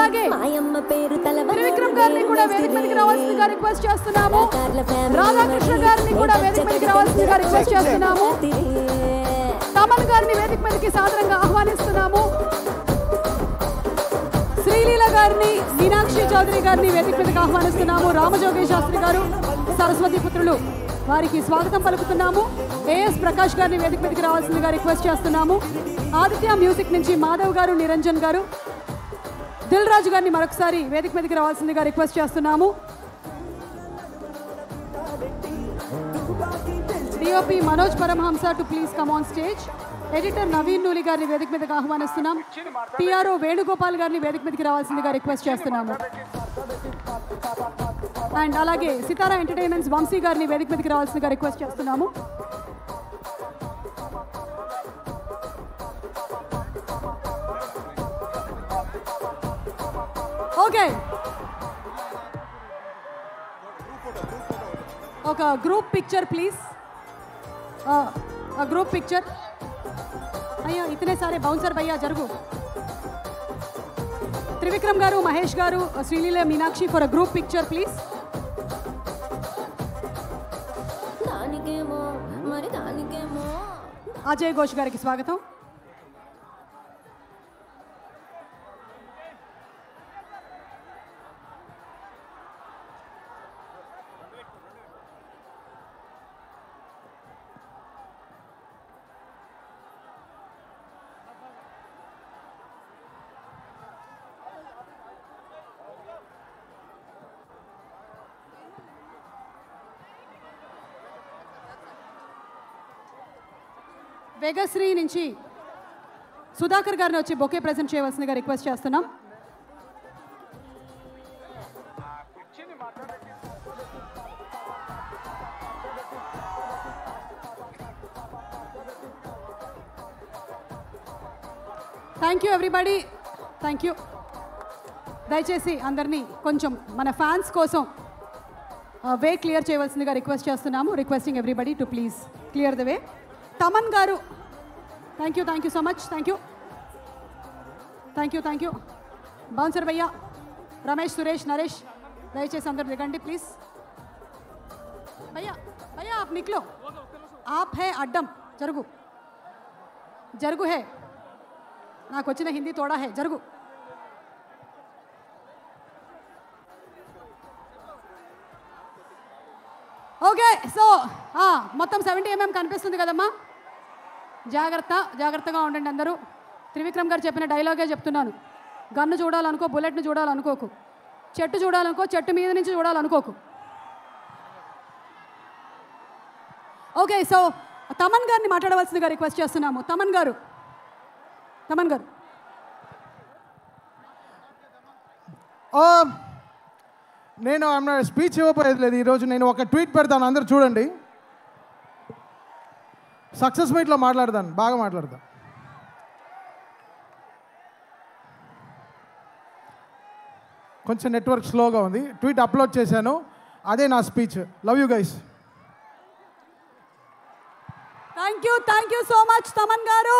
అలాగే త్రివిక్రమ్ గారిని కూడా వేదిక మీదకి రావాల్సిందిగా రిక్వెస్ట్ చేస్తున్నాము. రాధాకృష్ణ గారిని కూడా వేదిక మీదకి రావాల్సిందిగా రిక్వెస్ట్ చేస్తున్నాము. తమన్ గారిని వేదిక మీదకి సాదరంగా ఆహ్వానిస్తున్నాము. శ్రీలీల గారిని, మీనాక్షి చౌదరి గారిని వేదిక మీదకి ఆహ్వానిస్తున్నాము. రామజోగేష్ శాస్త్రి గారు, సరస్వతి పుత్రులు, వారికి స్వాగతం పలుకుతున్నాము. ఏఎస్ ప్రకాష్ గారిని వేదిక మీదకి రావాల్సిందిగా రిక్వెస్ట్ చేస్తున్నాము. ఆదిత్య మ్యూజిక్ నుంచి మాధవ్ గారు, నిరంజన్ గారు, దిల్ రాజు గారిని మరొకసారి వేదిక మీదకి రావాల్సిందిగా రిక్వెస్ట్ చేస్తున్నాము. DOP Manoj Paramahamsa to please come on stage. Editor Naveen Nooli గారిని వేదిక మీదకి ఆహ్వానిస్తున్నాం. పిఆర్ఓ వేణుగోపాల్ గారిని వేదిక మీదకి రావాల్సిందిగా రిక్వెస్ట్ చేస్తున్నాము. అండ్ అలాగే సితారా ఎంటర్టైన్మెంట్స్ వంశీ గారిని వేదిక మీదకి రావాల్సిందిగా రిక్వెస్ట్ చేస్తున్నాము. ఓకే, ఒక group picture please. Group picture अय्या इतने सारे बाउंसर भैया जरुगु. त्रिविक्रम गारू, महेश गारू, Sreeleela, Meenakshi for a group picture please. Ajay Ghosh गारी स्वागतम. వేగశ్రీ నుంచి సుధాకర్ గారిని వచ్చి బొకే ప్రెజెంట్ చేయవలసిందిగా రిక్వెస్ట్ చేస్తున్నాం. Thank you everybody, thank you. దయచేసి అందరినీ కొంచెం మన ఫ్యాన్స్ కోసం వే క్లియర్ చేయవలసిందిగా రిక్వెస్ట్ చేస్తున్నాము. Requesting everybody to please clear the way. Thaman గారు, thank you so much, thank you. Bouncer భయ్యా, రమేష్, సురేష్, నరేష్, దయచేసి అందరు దిగండి ప్లీజ్. భయ్యా భయ్యా आप निकलो, आप है అడ్డం, జరుగు హే, నాకు వచ్చిన హిందీ తోడా హే, జరుగు. ఓకే, సో మొత్తం 70 mm కనిపిస్తుంది కదమ్మా. జాగ్రత్తగా ఉండండి అందరూ. త్రివిక్రమ్ గారు చెప్పిన డైలాగే చెప్తున్నాను. గన్ను చూడాలనుకో, బుల్లెట్ను చూడాలనుకోకు. చెట్టు చూడాలనుకో, చెట్టు మీద నుంచి చూడాలనుకోకు. ఓకే, సో తమన్ గారిని మాట్లాడవలసిందిగా రిక్వెస్ట్ చేస్తున్నాము. తమన్ గారు నేను స్పీచ్ ఇవ్వలేదు లేదు ఈరోజు. నేను ఒక ట్వీట్ పెడతాను, అందరూ చూడండి. సక్సెస్ మీట్లో మాట్లాడతాను, బాగా మాట్లాడతాను. కొంచెం నెట్వర్క్ స్లోగా ఉంది. ట్వీట్ అప్లోడ్ చేశాను, అదే నా speech. Love you guys. Thank you so much Thaman గారు.